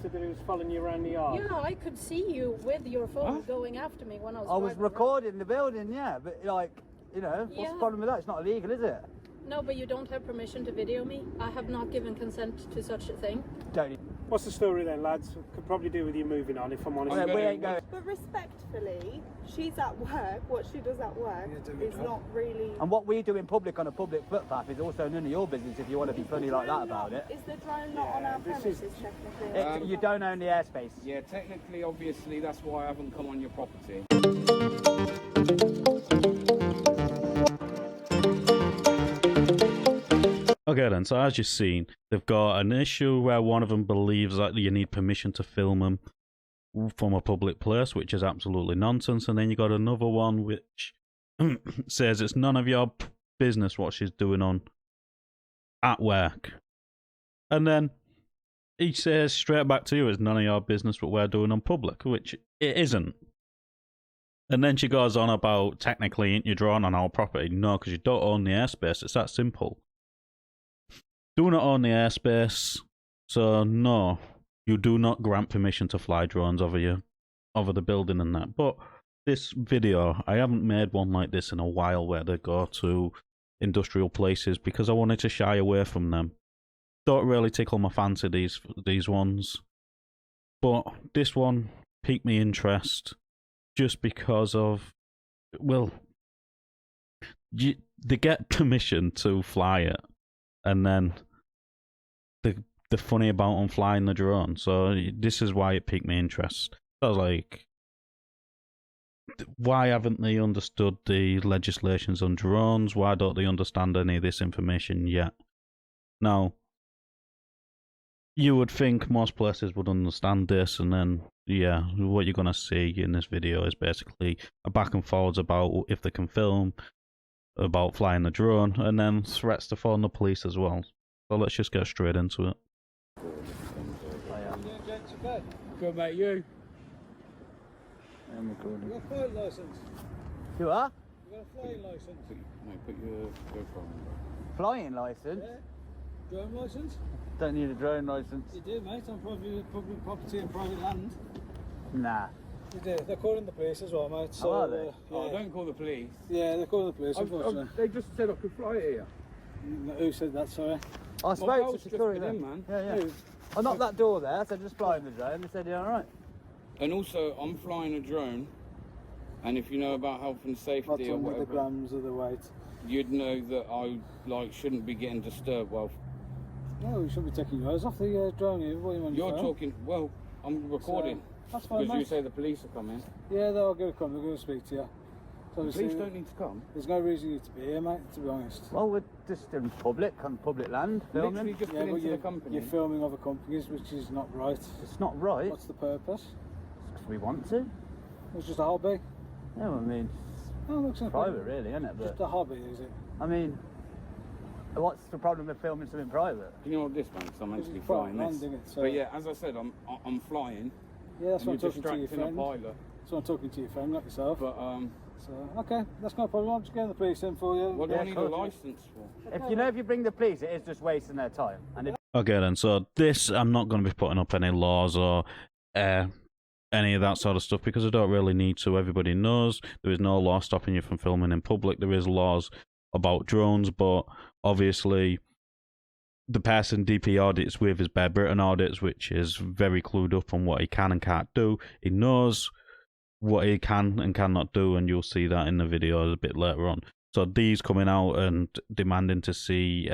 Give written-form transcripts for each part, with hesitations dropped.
reported that he was following you around the yard? Yeah, I could see you with your phone going after me when I was. I was recording the building, yeah, but like, you know, what's the problem with that? It's not illegal, is it? No, but you don't have permission to video me. I have not given consent to such a thing. Don't. What's the story then, lads? Could probably do with you moving on, if I'm honest. We ain't going. But respectfully, she's at work. What she does at work is not really. And what we do in public on a public footpath is also none of your business if you want to be funny like that about it. Is the drone not on our premises technically? You don't own the airspace. Yeah, technically, obviously, that's why I haven't come on your property. Okay then, so as you've seen, they've got an issue where one of them believes that you need permission to film them from a public place, which is absolutely nonsense, and then you got another one which says it's none of your business what she's doing on at work. And then he says straight back to you, it's none of your business what we're doing on public, which it isn't. And then she goes on about, technically, ain't you drawn on our property? No, because you don't own the airspace, it's that simple. Do not own the airspace, so no, you do not grant permission to fly drones over the building and that. But this video, I haven't made one like this in a while where they go to industrial places because I wanted to shy away from them. Don't really tickle my fancy, these ones. But this one piqued my interest just because of, well, they get permission to fly it. And then the funny about them flying the drone. So this is why it piqued my interest. I was like, why haven't they understood the legislations on drones? Why don't they understand any of this information yet? Now, you would think most places would understand this, and then, yeah, what you're going to see in this video is basically a back and forwards about if they can film, about flying the drone, and then threats to phone the police as well. So let's just get straight into it. Good mate, you? I'm recording. You got a flight licence? You are? You got a flying licence? Mate, put your GoPro on. Flying licence? Yeah. Drone licence? Don't need a drone licence. You do, mate, on public property and private land. Nah. You do. They're calling the police as well, mate. So, are they? Yeah. Oh, don't call the police. Yeah, they're calling the police, unfortunately. They just said I could fly here. Who said that, sorry? I spoke to security just then. man. Yeah. I knocked that door there, I said just fly in the drone. They said, yeah, alright. And also, I'm flying a drone, and if you know about health and safety Not or under the whatever, grams of the weight. you'd know that I shouldn't be getting disturbed. Well, No, you shouldn't be taking your eyes off the drone here. What do you want you're your phone? talking. Well, I'm recording. So, that's fine, because mate. you say the police are coming. Yeah, they're going to come. They're going to speak to you. So The obviously, police don't need to come. there's no reason you to be here, mate, to be honest. Well, we're just in public, on public land, Literally filming. just Yeah, been but into the company. you're filming other companies, which is not right. It's not right. What's the purpose? Because we want to. It's just a hobby. Yeah, I mean, Oh, looks like private really, isn't it? Just But, a hobby, is it? I mean, what's the problem with filming something private? You know what this man? Because I'm actually Private flying this. landing it, so- But yeah, as I said, I'm flying. Yeah, that's and what I'm you're talking to your distracting a friend. pilot. That's what I'm talking to your friend, not yourself. But So, okay, that's no problem. I'm just getting the police in for you. what do Yeah, I need a cool. license for? If you bring the police, it is just wasting their time. And if Okay then, so this, I'm not going to be putting up any laws or any of that sort of stuff because I don't really need to. Everybody knows there is no law stopping you from filming in public. There is laws about drones, but obviously the person DP audits with is Bear Britain Audits, which is very clued up on what he can and can't do. He knows what he can and cannot do, and you'll see that in the video a bit later on. So these coming out and demanding to see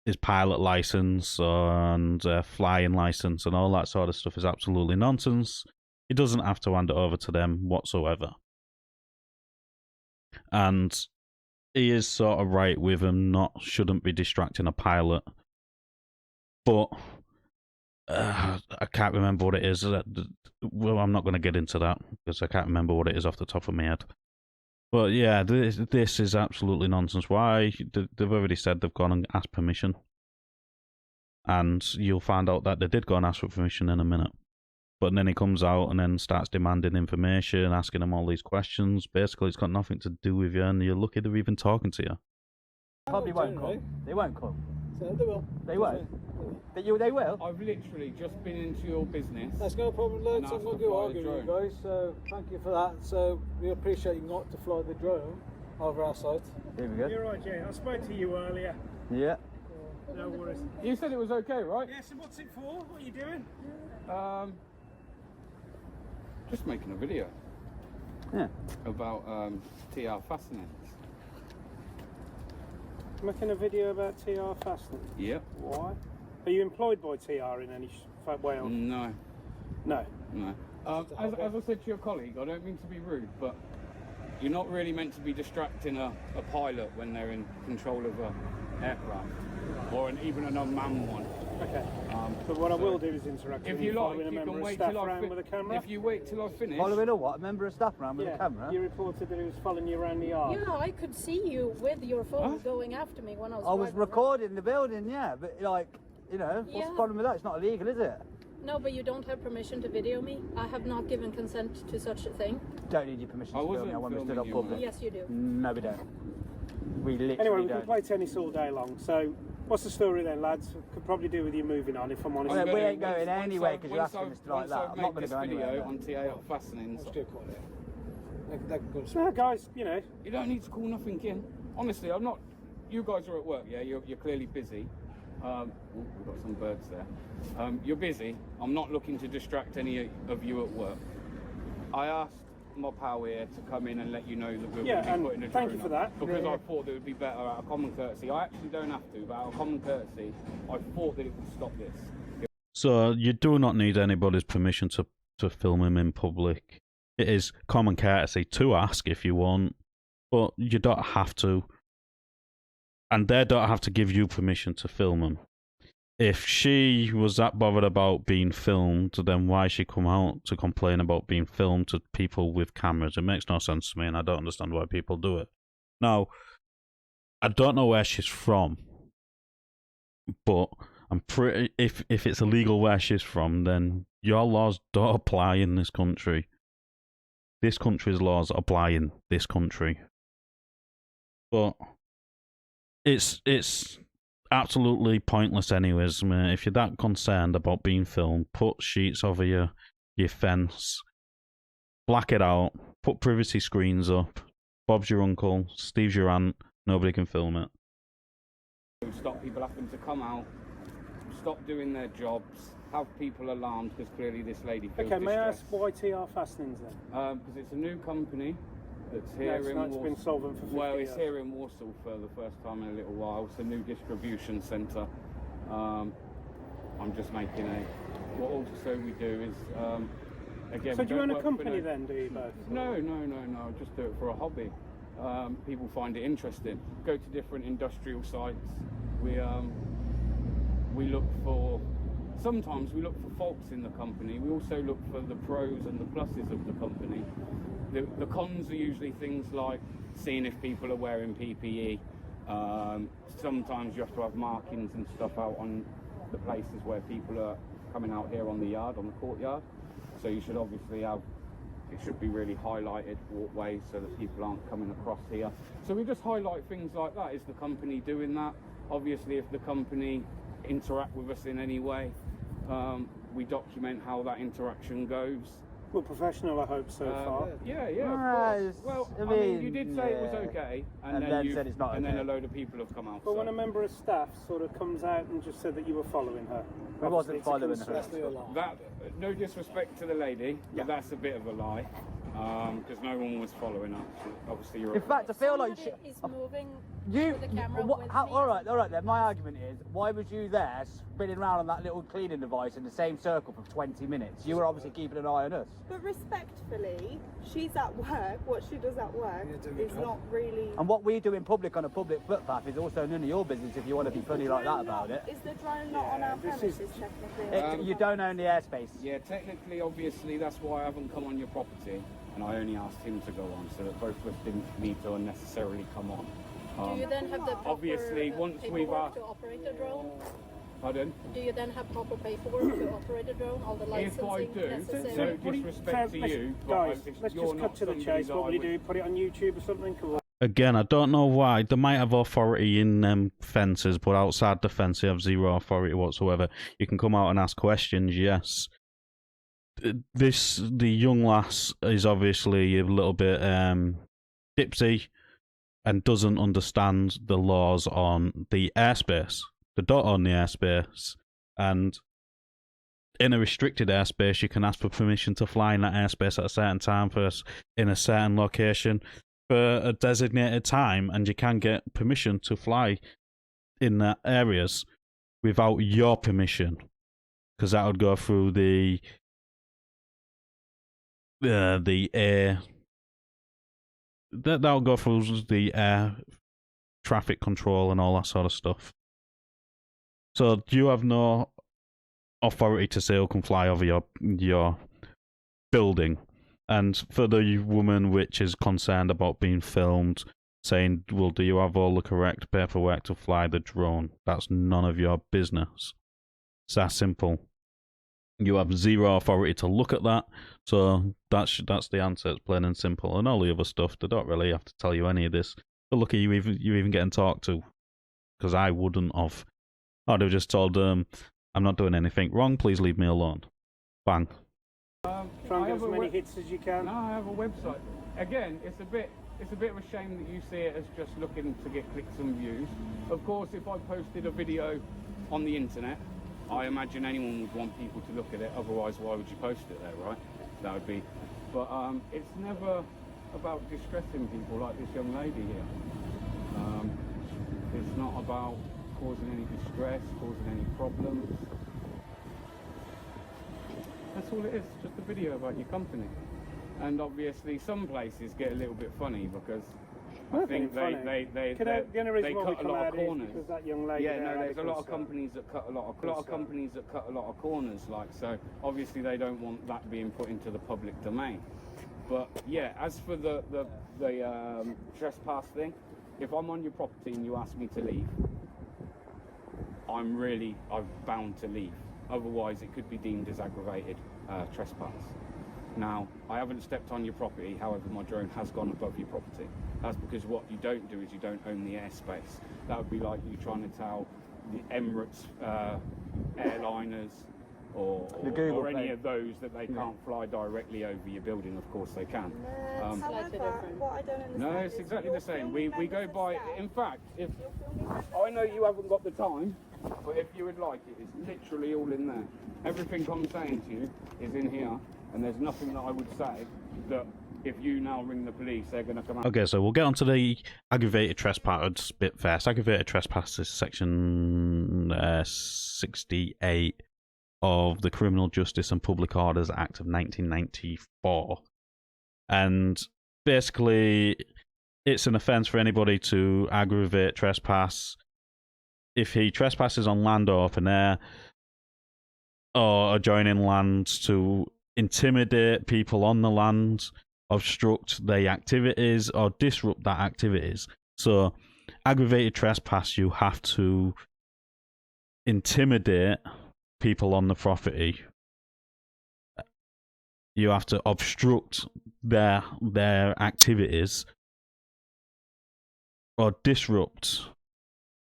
his pilot license and flying license and all that sort of stuff is absolutely nonsense. He doesn't have to hand it over to them whatsoever. And he is sort of right with him, shouldn't be distracting a pilot. But I can't remember what it is. Well, I'm not going to get into that because I can't remember what it is off the top of my head. But yeah, this is absolutely nonsense. Why? They've already said they've gone and asked permission. And you'll find out that they did go and ask for permission in a minute. But then he comes out and then starts demanding information, asking them all these questions. Basically, it's got nothing to do with you, and you're lucky they're even talking to you. probably won't come. They won't come. So they will. They won't? They will? I've literally just been into your business. That's no problem, And lads. asked I'm not to going to fly argue the with you drone. guys, so thank you for that. So we appreciate you not to fly the drone over our site. Here we go. You're right, Jay. I spoke to you earlier. Yeah. No worries. You said it was okay, right? Yeah, so what's it for? What are you doing? Just making a video Yeah. about TR fastenings. Making a video about TR fastening. Yep. Why? Are you employed by TR in any way? Or... No. No. No. As I said to your colleague, I don't mean to be rude, but you're not really meant to be distracting a pilot when they're in control of an aircraft, or even an unmanned one. Okay. But what I will do is interact If with you like, following a you member can of wait staff till around with a camera. If you wait till I finish. Following a what? A member of staff around with a camera? You reported that he was following you around the yard. You know, I could see you with your phone going after me when I was I was driving recording the building, yeah, but like, you know, what's Yeah. the problem with that? It's not illegal, is it? around. No, but you don't have permission to video me. I have not given consent to such a thing. Don't need your permission I to film wasn't me when we stood filming up you, public. Yes, you do. No, we don't. We literally Anyway, we don't. can play tennis all day long. So, what's the story then, lads? Could probably do with you moving on, if I'm honest. Well, I'm we gonna- ain't going once anywhere I've- because you're once asking I've- us to like once that. I've I'm not made going to this go anywhere. video then. on TA fastenings. Let's do it quietly. They can go to No, guys, you know, You don't need to call nothing in. Honestly, I'm not. You guys are at work, yeah? You're clearly busy. We've got some birds there. You're busy. I'm not looking to distract any of you at work. I asked my pal here to come in and let you know that we're Yeah, going to and be putting a thank drone you for up, that. because Yeah, I thought that it would be better out of common courtesy. I actually don't have to, but out of common courtesy, I thought that it would stop this. So you do not need anybody's permission to film him in public. It is common courtesy to ask if you want, but you don't have to. And they don't have to give you permission to film him. If she was that bothered about being filmed, then why she come out to complain about being filmed to people with cameras? It makes no sense to me, and I don't understand why people do it. Now, I don't know where she's from, but I'm pretty. If it's illegal where she's from, then your laws don't apply in this country. This country's laws apply in this country. But it's absolutely pointless anyways, mate. If you're that concerned about being filmed, put sheets over your fence, black it out, put privacy screens up. Bob's your uncle, Steve's your aunt, nobody can film it. Stop people having to come out, stop doing their jobs, have people alarmed because clearly this lady feels okay, may I ask distressed. why TR Fastenings then? Because it's a new company that's No, here it's in not, it's Warsaw. been solvent for 50 Well, years. it's here in Warsaw for the first time in a little while. It's a new distribution centre. I'm just making what also we do is, again... So we do you don't own a work for company then, do you both? No, I just do it for a hobby. People find it interesting. Go to different industrial sites. We look for... Sometimes we look for faults in the company. We also look for the pros and the pluses of the company. The cons are usually things like seeing if people are wearing PPE. Sometimes you have to have markings and stuff out on the places where people are coming out here on the yard, on the courtyard. So you should obviously have, it should be really highlighted walkways so that people aren't coming across here. So we just highlight things like that. Is the company doing that? Obviously, if the company interact with us in any way, we document how that interaction goes. Well, professional, I hope, so far. Yeah, Right, of course. Well, I I mean, mean, you did say it was yeah. okay, And then said it's not and then okay. a load of people have come out. But so. when a member of staff sort of comes out and just said that you were following her, We wasn't obviously it's a following concern. her. That's the alarm. That, no disrespect to the lady, Yeah. but that's a bit of a lie, because no one was following us. Obviously, you're. In fact, I feel like Somebody is moving you. with the camera What, with how, me. all right. Then my argument is, why was you there spinning around on that little cleaning device in the same circle for 20 minutes? You were obviously keeping an eye on us. But respectfully, she's at work. What she does at work Yeah, do your is job. not really. And what we do in public on a public footpath is also none of your business if you want to be funny like that about it. Is the drone not on our this premises is- technically? You don't own the airspace. Yeah, technically, obviously, that's why I haven't come on your property, and I only asked him to go on, so that both of us didn't need to unnecessarily come on. Do you then have the proper Obviously, once we've paperwork asked- to operate a drone? Pardon? Do you then have proper paperwork to operate a drone? All the If licensing I do, necessary? no disrespect to you, but guys, it's- let's you're just not cut to the somebody chase. that What I will you would- do? Put it on YouTube or something? Come on. Again, I don't know why. They might have authority in fences, but outside the fence, they have zero authority whatsoever. You can come out and ask questions, yes. The young lass is obviously a little bit tipsy and doesn't understand the laws on the airspace. They don't own the airspace, and in a restricted airspace, you can ask for permission to fly in that airspace at a certain time in a certain location for a designated time, and you can get permission to fly in that areas without your permission, because that would go through the air. That'll go through the air traffic control and all that sort of stuff. So you have no authority to say who can fly over your building. And for the woman which is concerned about being filmed, saying, well, do you have all the correct paperwork to fly the drone? That's none of your business. It's that simple. You have zero authority to look at that, so that's the answer. It's plain and simple. And all the other stuff, they don't really have to tell you any of this. But look at you even getting talked to, because I wouldn't have. I'd have just told them, I'm not doing anything wrong, please leave me alone. Bang. Try and get as many hits as you can. No, I have a website. Again, it's a bit of a shame that you see it as just looking to get clicks and views. Of course, if I posted a video on the internet, I imagine anyone would want people to look at it. Otherwise, why would you post it there, right? That would be. But it's never about distressing people like this young lady here. It's not about causing any distress, causing any problems. That's all it is, just a video about your company. And obviously some places get a little bit funny because I think they cut a lot of corners. Because that young lady there's a lot of companies that cut a lot of corners, like, so obviously they don't want that being put into the public domain. But yeah, as for the trespass thing, if I'm on your property and you ask me to leave, I'm bound to leave. Otherwise, it could be deemed as aggravated trespass. Now, I haven't stepped on your property, however, my drone has gone above your property. That's because what you don't do is you don't own the airspace. That would be like you trying to tell the Emirates airliners or any of those that they can't fly directly over your building. Of course they can. However, what I don't understand no, it's exactly the same. We go by, in fact, if you're I know you haven't got the time, but if you would like it, it's literally all in there. Everything I'm saying to you is in here, and there's nothing that I would say that if you now ring the police, they're going to come out. Okay, so we'll get onto the aggravated trespass bit first. Aggravated trespass is section 68 of the Criminal Justice and Public Orders Act of 1994. And basically, it's an offence for anybody to aggravate trespass if he trespasses on land or open air or adjoining lands to intimidate people on the land, obstruct their activities, or disrupt that activities. So, aggravated trespass, you have to intimidate people on the property. You have to obstruct their activities or disrupt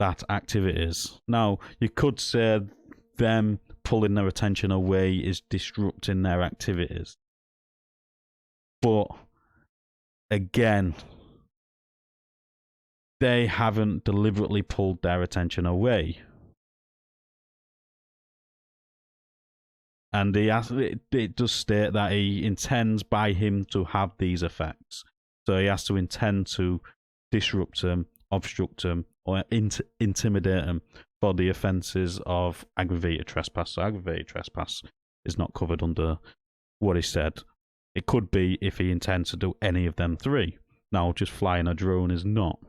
that activities. Now, you could say them pulling their attention away is disrupting their activities. But again, they haven't deliberately pulled their attention away. And it does state that he intends by him to have these effects. So he has to intend to disrupt them, obstruct them, or intimidate them for the offences of aggravated trespass. So aggravated trespass is not covered under what he said. It could be if he intends to do any of them three. Now, just flying a drone is not.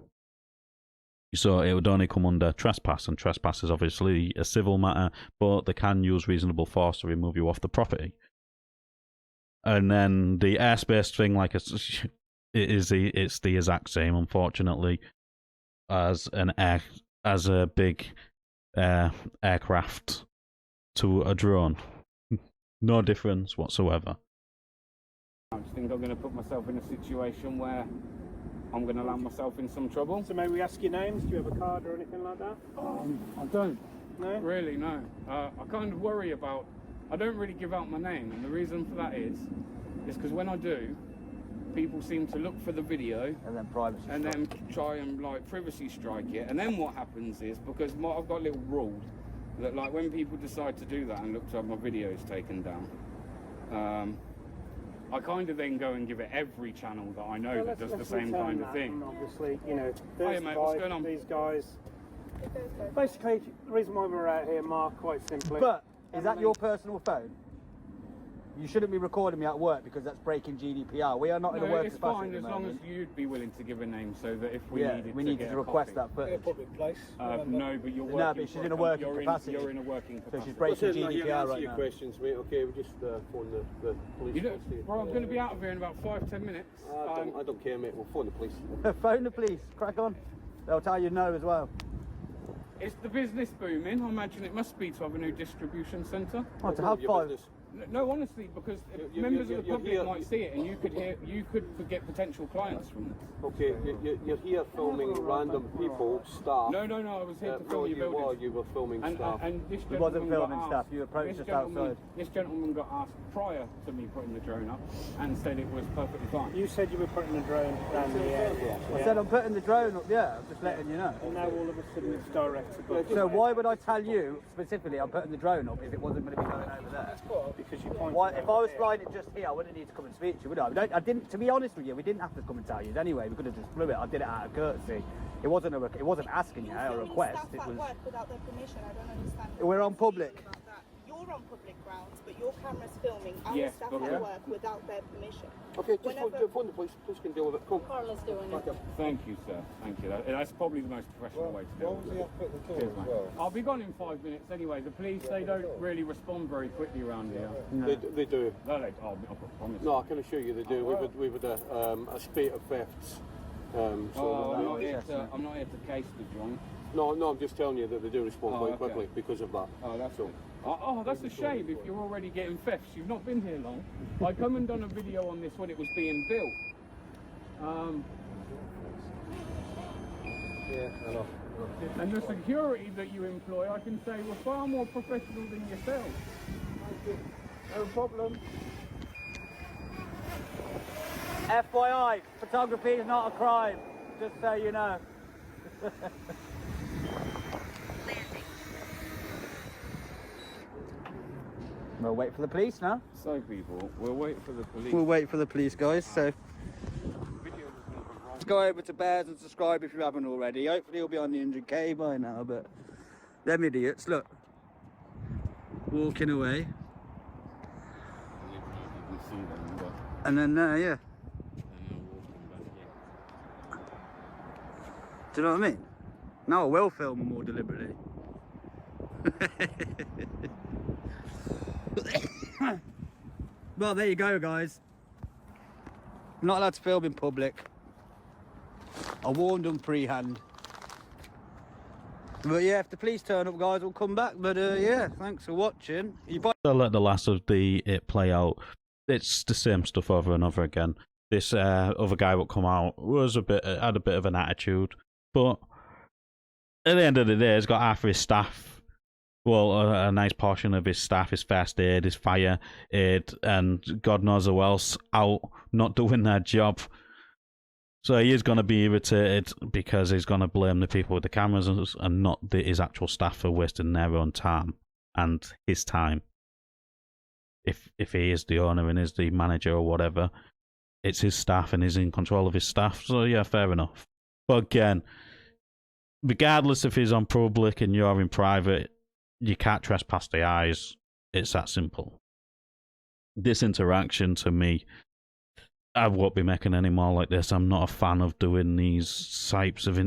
So it would only come under trespass, and trespass is obviously a civil matter, but they can use reasonable force to remove you off the property. And then the airspace thing, it's the exact same, unfortunately, as a big aircraft to a drone. No difference whatsoever. I just think I'm going to put myself in a situation where I'm going to land myself in some trouble. So may we ask your names? Do you have a card or anything like that? I don't. No? Really, no. I kind of worry about... I don't really give out my name, and the reason for that is because when I do, people seem to look for the video And then privacy. and then try and like privacy strike it. And then what happens is, because I've got a little rule that like when people decide to do that and look to have my videos taken down, I kind of then go and give it every channel that I know that does the same kind of thing. And obviously, you know, Hiya, mate, what's going on? these guys. Basically, the reason why we're out here, Mark, quite simply. But is that your personal phone? You shouldn't be recording me at work because that's breaking GDPR. We are not in a work it's capacity fine at the as long as moment. you'd be willing to give a name so that if we we needed get to a request copy. that footage. Public place. No, but you're working. No, but she's in a working capacity. You're in a working So capacity. she's breaking Listen, GDPR answer right your now. questions, mate. Okay, we just phone the police. You know, well, I'm going to be out of here in about 5-10 minutes. I don't care, mate. We'll phone the police. Phone the police. Crack on. They'll tell you no as well. It's the business booming. I imagine it must be to have a new distribution centre. Oh, to None have of your five. business. No, honestly, because members of the public might see it, and you could get potential clients from this. Okay, you're here filming random people, staff. No, I was here to film your building. You were filming And staff. this He wasn't gentleman filming got stuff, asked- you approached this us gentleman- outside. This gentleman got asked prior to me putting the drone up and said it was perfectly fine. You said you were putting a drone around the area. I said I'm putting the drone up, yeah, I'm just letting you know. And now all of a sudden it's directed. So why would I tell you specifically I'm putting the drone up if it wasn't going to be going over there? Because you pointed Why, out if I was there. flying it just here, I wouldn't need to come and speak to you, would I? I didn't. To be honest with you, we didn't have to come and tell you anyway. We could have just flew it. I did it out of courtesy. It wasn't asking you a Filming request. staff It at was. work without their permission. I don't understand. We're on public. About that. You're on public grounds, but your camera's filming our Yes, staff but at yeah. work without their permission. Okay, just Whenever- phone the police. Police can deal with it. Come. Carla's doing it. Thank you, sir. Thank you. That's probably the most professional way to do What was it. he up at the door Cheers, as mate. well? I'll be gone in 5 minutes anyway. The police, they don't really respond very quickly around here. They do. No, I'll promise. No, I can assure you they do. We've had a spate of thefts. I'm not here to case the joint. No, I'm just telling you that they do respond quite okay. quickly because of that. Oh, that's all. Oh, that's a shame if you're already getting thefts. You've not been here long. I come and done a video on this when it was being built. Yeah, I know. And the security that you employ, I can say, were far more professional than yourself. No problem. FYI, photography is not a crime. Just so you know. We'll wait for the police now. So, people, we'll wait for the police. We'll wait for the police, guys. So go over to Bears and subscribe if you haven't already. Hopefully you'll be on the 100k by now, but them idiots, look, walking away. You can see them, but And then yeah. they're now walking back here. Do you know what I mean? Now I will film them more deliberately. Well, there you go, guys. Not allowed to film in public. I warned them pre-hand. But yeah, if the police turn up, guys, we'll come back. But yeah, thanks for watching. I'll let the last of it play out. It's the same stuff over and over again. This other guy that come out was had a bit of an attitude, but at the end of the day, he's got half of his staff. Well, a nice portion of his staff, his first aid, his fire aid, and God knows who else out not doing their job. So he is going to be irritated because he's going to blame the people with the cameras and not his actual staff for wasting their own time and his time. If he is the owner and is the manager or whatever, it's his staff and he's in control of his staff. So yeah, fair enough. But again, regardless if he's on public and you're in private, you can't trespass the eyes. It's that simple. This interaction to me, I won't be making any more like this. I'm not a fan of doing these types of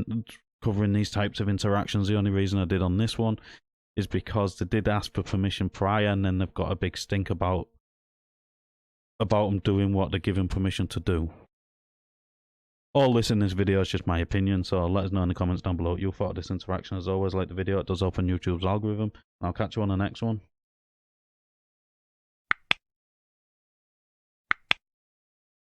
covering these types of interactions. The only reason I did on this one is because they did ask for permission prior, and then they've got a big stink about them doing what they're given permission to do. All this in this video is just my opinion, so let us know in the comments down below what you thought of this interaction. As always, like the video, it does open YouTube's algorithm. I'll catch you on the next one.